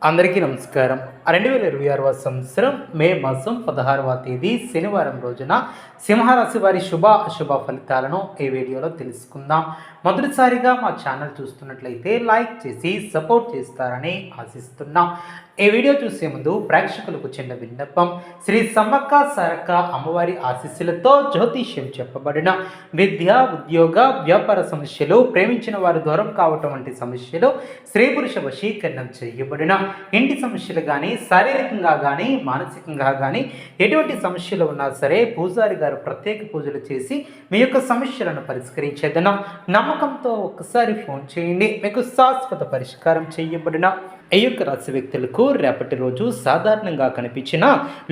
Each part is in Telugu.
అందరికీ నమస్కారం. 2026వ సంవత్సరం మే మాసం 16వ తేదీ శనివారం రోజున సింహరాశి వారి శుభ అశుభ ఫలితాలను ఈ వీడియోలో తెలుసుకుందాం. మొదటిసారిగా మా ఛానల్ చూస్తున్నట్లయితే లైక్ చేసి సపోర్ట్ చేస్తారని ఆశిస్తున్నాం. ఈ వీడియో చూసే ముందు ప్రేక్షకులకు చిన్న విన్నపం. శ్రీ సమ్మక్క సారక్క అమ్మవారి ఆశీస్సులతో జ్యోతిష్యం చెప్పబడిన విద్య, ఉద్యోగ, వ్యాపార సమస్యలు, ప్రేమించిన వారు దూరం కావటం వంటి సమస్యలు, స్త్రీ పురుష వశీకరణం చేయబడిన ఇంటి సమస్యలు కానీ, శారీరకంగా కానీ, మానసికంగా కానీ ఎటువంటి సమస్యలు ఉన్నా సరే పూజారి గారు ప్రత్యేక పూజలు చేసి మీ యొక్క సమస్యలను పరిష్కరించేదన నమ్మకంతో ఒక్కసారి ఫోన్ చేయండి. మీకు శాశ్వత పరిష్కారం చేయబడిన ఈ యొక్క రాశి వ్యక్తులకు రేపటి రోజు సాధారణంగా కనిపించిన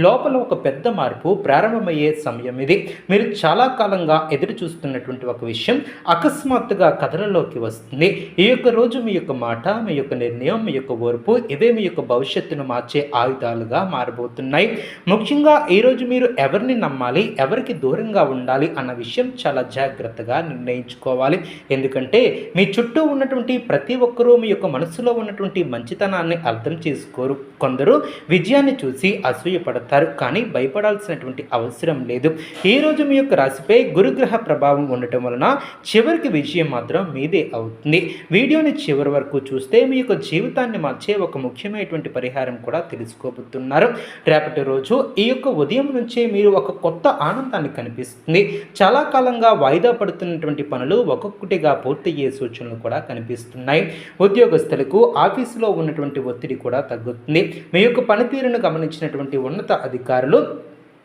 లోపల ఒక పెద్ద మార్పు ప్రారంభమయ్యే సమయం ఇది. మీరు చాలా కాలంగా ఎదురు చూస్తున్నటువంటి ఒక విషయం అకస్మాత్తుగా కథలలోకి వస్తుంది. ఈ యొక్క రోజు మీ యొక్క మాట, మీ యొక్క నిర్ణయం, మీ యొక్క ఓర్పు ఇవే మీ యొక్క భవిష్యత్తును మార్చే ఆయుధాలుగా మారబోతున్నాయి. ముఖ్యంగా ఈరోజు మీరు ఎవరిని నమ్మాలి, ఎవరికి దూరంగా ఉండాలి అన్న విషయం చాలా జాగ్రత్తగా నిర్ణయించుకోవాలి. ఎందుకంటే మీ చుట్టూ ఉన్నటువంటి ప్రతి ఒక్కరూ మీ యొక్క మనసులో ఉన్నటువంటి మంచితనాన్ని అర్థం చేసుకోరు. కొందరు విజయాన్ని చూసి అసూయపడతారు, కానీ భయపడాల్సినటువంటి అవసరం లేదు. ఈరోజు మీ యొక్క రాశిపై గురుగ్రహ ప్రభావం ఉండటం వలన చివరికి విజయం మాత్రం మీదే అవుతుంది. వీడియోని చివరి వరకు చూస్తే మీ యొక్క జీవితాన్ని మార్చే ఒక ముఖ్యమైనటువంటి పరిహారం కూడా తెలుసుకోబోతున్నారు. రేపటి రోజు ఈ యొక్క ఉదయం నుంచే మీరు ఒక కొత్త ఆనందాన్ని కనిపిస్తుంది. చాలా కాలంగా వాయిదా పడుతున్నటువంటి పనులు ఒక్కొక్కటిగా పూర్తయ్యే సూచనలు కూడా కనిపిస్తున్నాయి. ఉద్యోగస్తులకు ఆఫీసులో ఉన్నటువంటి ఒత్తిడి కూడా తగ్గుతుంది. మీ యొక్క పనితీరును గమనించినటువంటి ఉన్నత అధికారులు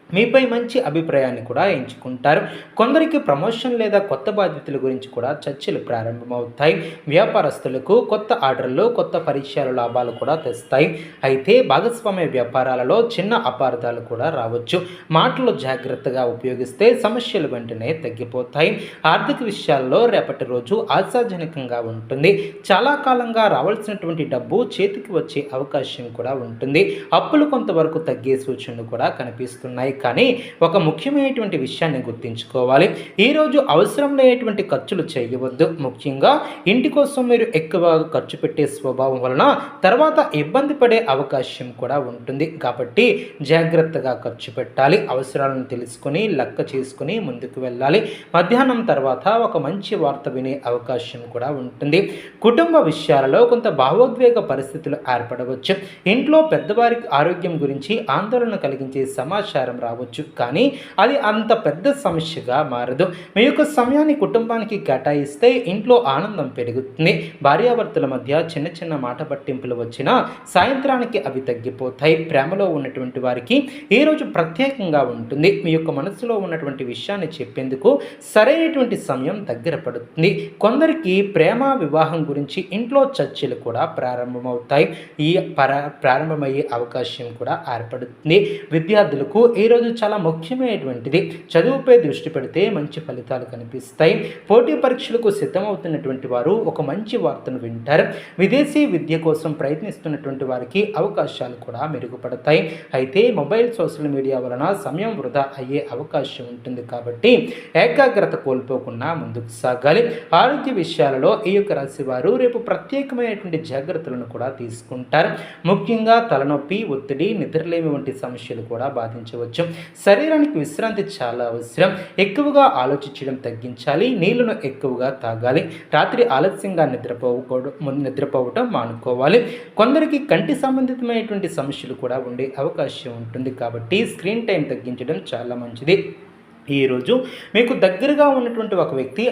మీపై మంచి అభిప్రాయాన్ని కూడా ఎంచుకుంటారు. కొందరికి ప్రమోషన్ లేదా కొత్త బాధ్యతల గురించి కూడా చర్చలు ప్రారంభమవుతాయి. వ్యాపారస్తులకు కొత్త ఆర్డర్లు, కొత్త పరిచయాల లాభాలు కూడా తెస్తాయి. అయితే భాగస్వామ్య వ్యాపారాలలో చిన్న అపార్థాలు కూడా రావచ్చు. మాటలు జాగ్రత్తగా ఉపయోగిస్తే సమస్యలు వెంటనే తగ్గిపోతాయి. ఆర్థిక విషయాల్లో రేపటి రోజు ఆశాజనకంగా ఉంటుంది. చాలా కాలంగా రావాల్సినటువంటి డబ్బు చేతికి వచ్చే అవకాశం కూడా ఉంటుంది. అప్పులు కొంతవరకు తగ్గే సూచనలు కూడా కనిపిస్తున్నాయి. కానీ ఒక ముఖ్యమైనటువంటి విషయాన్ని గుర్తుంచుకోవాలి. ఈరోజు అవసరం లేనటువంటి ఖర్చులు చేయవద్దు. ముఖ్యంగా ఇంటి కోసం మీరు ఎక్కువ ఖర్చు పెట్టే స్వభావం వలన తర్వాత ఇబ్బంది పడే అవకాశం కూడా ఉంటుంది. కాబట్టి జాగ్రత్తగా ఖర్చు పెట్టాలి. అవసరాలను తెలుసుకొని లెక్క చేసుకుని ముందుకు వెళ్ళాలి. మధ్యాహ్నం తర్వాత ఒక మంచి వార్త వినే అవకాశం కూడా ఉంటుంది. కుటుంబ విషయాలలో కొంత భావోద్వేగ పరిస్థితులు ఏర్పడవచ్చు. ఇంట్లో పెద్దవారికి ఆరోగ్యం గురించి ఆందోళన కలిగించే సమాచారం రావచ్చు, కానీ అది అంత పెద్ద సమస్యగా మారదు. మీ యొక్క సమయాన్ని కుటుంబానికి కేటాయిస్తే ఇంట్లో ఆనందం పెరుగుతుంది. భార్యాభర్తల మధ్య చిన్న చిన్న మాట పట్టింపులు వచ్చినా సాయంత్రానికి అవి తగ్గిపోతాయి. ప్రేమలో ఉన్నటువంటి వారికి ఈరోజు ప్రత్యేకంగా ఉంటుంది. మీ యొక్క మనసులో ఉన్నటువంటి విషయాన్ని చెప్పేందుకు సరైనటువంటి సమయం దగ్గర పడుతుంది. కొందరికి ప్రేమ, వివాహం గురించి ఇంట్లో చర్చలు కూడా ప్రారంభమవుతాయి. ప్రారంభమయ్యే అవకాశం కూడా ఏర్పడుతుంది. విద్యార్థులకు ఈరోజు చాలా ముఖ్యమైనటువంటిది. చదువుపై దృష్టి పెడితే మంచి ఫలితాలు కనిపిస్తాయి. పోటీ పరీక్షలకు సిద్ధమవుతున్నటువంటి వారు ఒక మంచి వార్తను వింటారు. విదేశీ విద్య కోసం ప్రయత్నిస్తున్నటువంటి వారికి అవకాశాలు కూడా మెరుగుపడతాయి. అయితే మొబైల్, సోషల్ మీడియా వలన సమయం వృధా అయ్యే అవకాశం ఉంటుంది. కాబట్టి ఏకాగ్రత కోల్పోకుండా ముందుకు సాగాలి. ఆరోగ్య విషయాలలో ఈ యొక్క రాశి వారు రేపు ప్రత్యేకమైనటువంటి జాగ్రత్తలను కూడా తీసుకుంటారు. ముఖ్యంగా తలనొప్పి, ఒత్తిడి, నిద్రలేమి వంటి సమస్యలు కూడా బాధించవచ్చు. శరీరానికి విశ్రాంతి చాలా అవసరం. ఎక్కువగా ఆలోచించడం తగ్గించాలి. నీళ్లను ఎక్కువగా తాగాలి. రాత్రి ఆలస్యంగా నిద్రపోవటం మానుకోవాలి. కొందరికి కంటి సంబంధితమైనటువంటి సమస్యలు కూడా ఉండే అవకాశం ఉంటుంది. కాబట్టి స్క్రీన్ టైం తగ్గించడం చాలా మంచిది. ఈరోజు మీకు దగ్గరగా ఉన్నటువంటి ఒక వ్యక్తి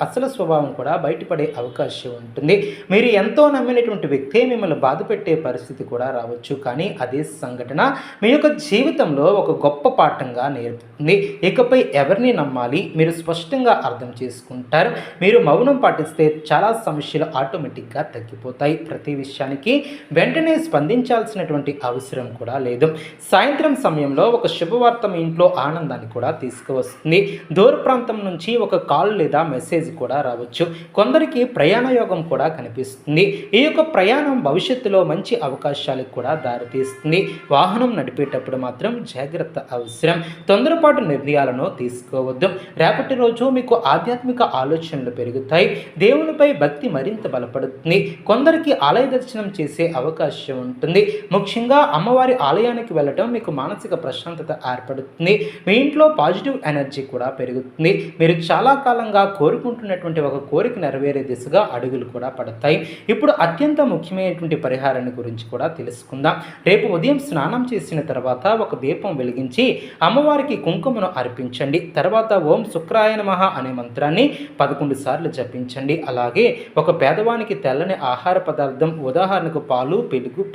అసలు స్వభావం కూడా బయటపడే అవకాశం ఉంటుంది. మీరు ఎంతో నమ్మినటువంటి వ్యక్తి మిమ్మల్ని బాధ పెట్టే పరిస్థితి కూడా రావచ్చు, కానీ అదే సంఘటన మీ యొక్క జీవితంలో ఒక గొప్ప పాఠంగా నేర్పుతుంది. ఇకపై ఎవరిని నమ్మాలి మీరు స్పష్టంగా అర్థం చేసుకుంటారు. మీరు మౌనం పాటిస్తే చాలా సమస్యలు ఆటోమేటిక్గా తగ్గిపోతాయి. ప్రతి విషయానికి వెంటనే స్పందించాల్సినటువంటి అవసరం కూడా లేదు. సాయంత్రం సమయంలో ఒక శుభవార్త మీ ఇంట్లో ఆనందాన్ని కూడా తీసుకు తీసుకువస్తుంది. దూర ప్రాంతం నుంచి ఒక కాల్ లేదా మెసేజ్ కూడా రావచ్చు. కొందరికి ప్రయాణ యోగం కూడా కనిపిస్తుంది. ఈ యొక్క ప్రయాణం భవిష్యత్తులో మంచి అవకాశాలకు కూడా దారితీస్తుంది. వాహనం నడిపేటప్పుడు మాత్రం జాగ్రత్త అవసరం. తొందరపాటు నిర్ణయాలను తీసుకోవద్దు. రేపటి రోజు మీకు ఆధ్యాత్మిక ఆలోచనలు పెరుగుతాయి. దేవునిపై భక్తి మరింత బలపడుతుంది. కొందరికి ఆలయ దర్శనం చేసే అవకాశం ఉంటుంది. ముఖ్యంగా అమ్మవారి ఆలయానికి వెళ్ళటం మీకు మానసిక ప్రశాంతత ఏర్పడుతుంది. మీ ఇంట్లో పాజిటివ్ ఎనర్జీ కూడా పెరుగుతుంది. మీరు చాలా కాలంగా కోరుకుంటున్నటువంటి ఒక కోరిక నెరవేరే దిశగా అడుగులు కూడా పడతాయి. ఇప్పుడు అత్యంత ముఖ్యమైనటువంటి పరిహారాన్ని గురించి కూడా తెలుసుకుందాం. రేపు ఉదయం స్నానం చేసిన తర్వాత ఒక దీపం వెలిగించి అమ్మవారికి కుంకుమను అర్పించండి. తర్వాత ఓం శుక్రాయ నమః అనే మంత్రాన్ని 11 సార్లు జపించండి. అలాగే ఒక పేదవానికి తెల్లని ఆహార పదార్థం, ఉదాహరణకు పాలు,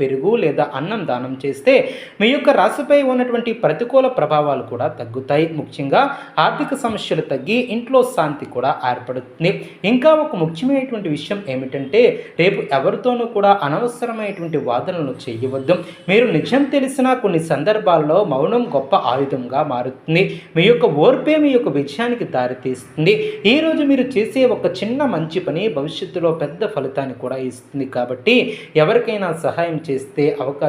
పెరుగు లేదా అన్నం దానం చేస్తే మీ యొక్క రాశిపై ఉన్నటువంటి ప్రతికూల ప్రభావాలు కూడా తగ్గుతాయి. ముఖ్యంగా ఆర్థిక సమస్యలు తగ్గి ఇంట్లో శాంతి కూడా ఏర్పడుతుంది. ఇంకా ఒక ముఖ్యమైనటువంటి విషయం ఏమిటంటే రేపు ఎవరితోనూ కూడా అనవసరమైనటువంటి వాదనలు చేయవద్దు. మీరు నిజం తెలిసినా కొన్ని సందర్భాల్లో మౌనం గొప్ప ఆయుధంగా మారుతుంది. మీ యొక్క ఓర్పే మీ యొక్క విజయానికి దారితీస్తుంది. ఈరోజు మీరు చేసే ఒక చిన్న మంచి పని భవిష్యత్తులో పెద్ద ఫలితాన్ని కూడా ఇస్తుంది. కాబట్టి ఎవరికైనా సహాయం చేస్తే అవకాశం